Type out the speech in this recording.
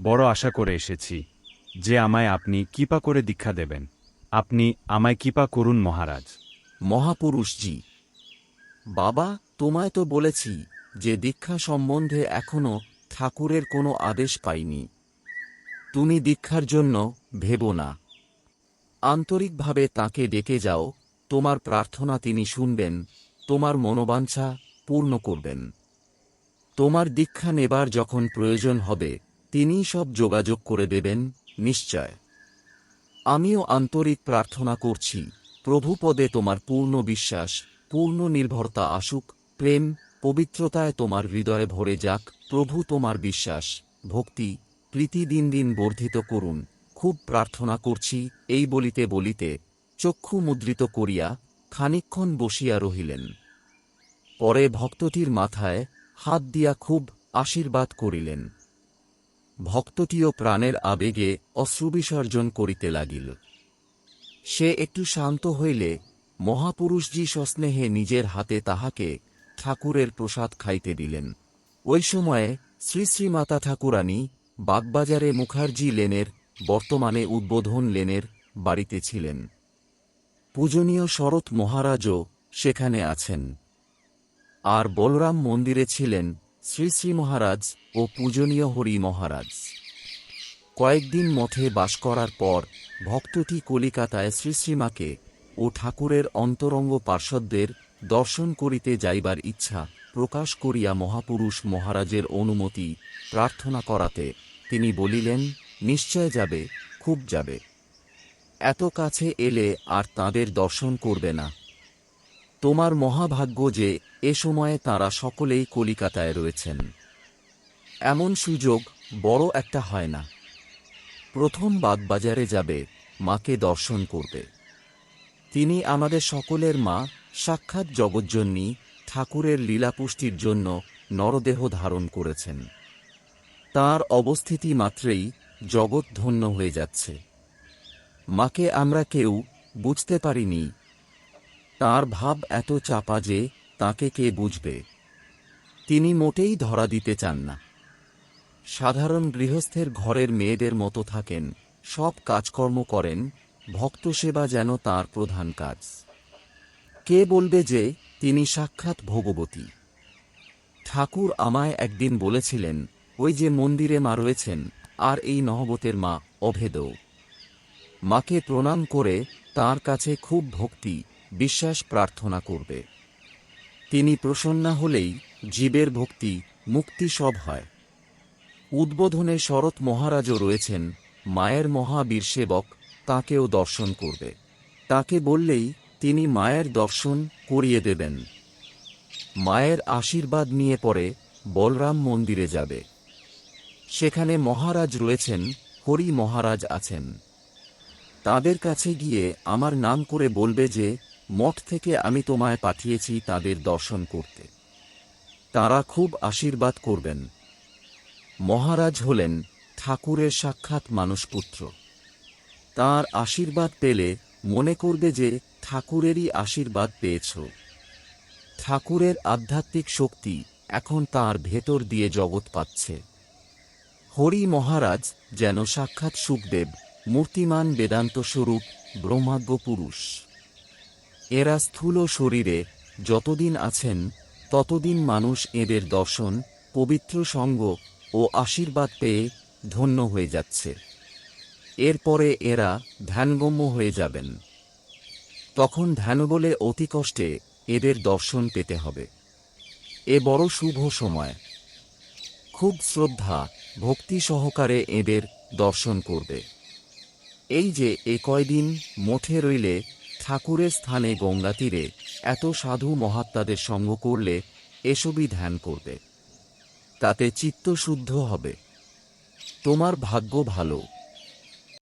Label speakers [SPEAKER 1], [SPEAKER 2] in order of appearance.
[SPEAKER 1] বড় আশা করে এসেছি যে আমায় আপনি কৃপা করে দীক্ষা দেবেন। আপনি আমায় কৃপা করুন মহারাজ।
[SPEAKER 2] মহাপুরুষজি, বাবা, তোমায় তো বলেছি যে দীক্ষা সম্বন্ধে এখনো ঠাকুরের কোনো আদেশ পাইনি। তুমি দীক্ষার জন্য ভেবো না। আন্তরিকভাবে তাকে ডেকে যাও, তোমার প্রার্থনা তিনি শুনবেন, তোমার মনোবাঞ্ছা পূর্ণ করবেন। তোমার দীক্ষা নেবার যখন প্রয়োজন হবে তিনিই সব যোগাযোগ করে দেবেন, নিশ্চয়। আমিও আন্তরিক প্রার্থনা করছি, প্রভুপদে তোমার পূর্ণ বিশ্বাস, পূর্ণ নির্ভরতা আসুক, প্রেম, পবিত্রতায় তোমার হৃদয়ে ভরে যাক। প্রভু তোমার বিশ্বাস, ভক্তি, প্রীতি দিন দিন বর্ধিত করুন। খুব প্রার্থনা করছি। এই বলিতে বলিতে চক্ষু মুদ্রিত করিয়া খানিকক্ষণ বসিয়া রহিলেন। পরে ভক্তটির মাথায় হাত দিয়া খুব আশীর্বাদ করিলেন। ভক্তটিও প্রাণের আবেগে অশ্রুবিসর্জন করিতে লাগিল। সে একটু শান্ত হইলে মহাপুরুষজি সস্নেহে নিজের হাতে তাহাকে ঠাকুরের প্রসাদ খাইতে দিলেন। ওই সময়ে শ্রী শ্রী মাতা ঠাকুরানী বাগবাজারে মুখার্জি লেনের, বর্তমানে উদ্বোধন লেনের বাড়িতে ছিলেন। পূজনীয় শরৎ মহারাজও সেখানে আছেন। আর বলরাম মন্দিরে ছিলেন শ্রী শ্রী মহারাজ ও পূজনীয় হরি মহারাজ। কয়েকদিন মঠে বাস করার পর ভক্তটি কলিকাতায় শ্রীশ্রীমাকে ও ঠাকুরের অন্তরঙ্গ পার্ষদদের দর্শন করিতে যাইবার ইচ্ছা প্রকাশ করিয়া মহাপুরুষ মহারাজের অনুমতি প্রার্থনা করাতে তিনি বলিলেন, নিশ্চয় যাবে, খুব যাবে। এত কাছে এলে আর তাঁদের দর্শন করবে না? তোমার মহাভাগ্য যে এ সময়ে তাঁরা সকলেই কলিকাতায় রয়েছেন। এমন সুযোগ বড় একটা হয় না। প্রথম বাগবাজারে যাবে, মাকে দর্শন করবে। তিনি আমাদের সকলের মা, সাক্ষাৎ জগজ্জননী, ঠাকুরের লীলাপুষ্টির জন্য নরদেহ ধারণ করেছেন। তাঁর অবস্থিতি মাত্রেই জগৎ ধন্য হয়ে যাচ্ছে। মাকে আমরা কেউ বুঝতে পারিনি। তাঁর ভাব এত চাপা যে তাঁকে কে বুঝবে? তিনি মোটেই ধরা দিতে চান না। সাধারণ গৃহস্থের ঘরের মেয়েদের মতো থাকেন, সব কাজকর্ম করেন, ভক্ত সেবা যেন তাঁর প্রধান কাজ। কে বলবে যে তিনি সাক্ষাৎ ভগবতী? ঠাকুর আমায় একদিন বলেছিলেন, ওই যে মন্দিরে মা রয়েছেন, আর এই নহবতের মা অভেদ। মাকে প্রণাম করে তাঁর কাছে খুব ভক্তি, বিশ্বাস প্রার্থনা করবে। তিনি প্রসন্না হলেই জীবের ভক্তি, মুক্তি সব হয়। উদ্বোধনে শরৎ মহারাজও রয়েছেন, মায়ের মহাবীর সেবক, তাঁকেও দর্শন করবে। তাকে বললেই তিনি মায়ের দর্শন করিয়ে দেবেন। মায়ের আশীর্বাদ নিয়ে পরে বলরাম মন্দিরে যাবে। সেখানে মহারাজ রয়েছেন, হরি মহারাজ আছেন। তাদের কাছে গিয়ে আমার নাম করে বলবে যে মঠ থেকে আমি তোমায় পাঠিয়েছি তাদের দর্শন করতে। তাঁরা খুব আশীর্বাদ করবেন। মহারাজ হলেন ঠাকুরের সাক্ষাৎ মানসপুত্র। তাঁর আশীর্বাদ পেলে মনে করবে যে ঠাকুরেরই আশীর্বাদ পেয়েছ। ঠাকুরের আধ্যাত্মিক শক্তি এখন তাঁর ভেতর দিয়ে জগৎ পাচ্ছে। হরি মহারাজ যেন সাক্ষাৎ সুখদেব, মূর্তিমান বেদান্ত স্বরূপ ব্রহ্মাজ্ঞ পুরুষ। এরা স্থূল শরীরে যতদিন আছেন ততদিন মানুষ এদের দর্শন, পবিত্র সঙ্গ ও আশীর্বাদ পেয়ে ধন্য হয়ে যাচ্ছে। এরপরে এরা ধ্যানগম্য হয়ে যাবেন। তখন ধ্যান বলে অতি কষ্টে এদের দর্শন পেতে হবে। এ বড় শুভ সময়। খুব শ্রদ্ধা, ভক্তি সহকারে এদের দর্শন করবে। এই যে এ কয়দিন মঠে রইলে ঠাকুরের স্থানে গঙ্গা তীরে এত সাধু মহাত্মাদের সঙ্গ করলে এসবই ধ্যান করবে। তাতে চিত্ত শুদ্ধ হবে। তোমার ভাগ্য ভালো।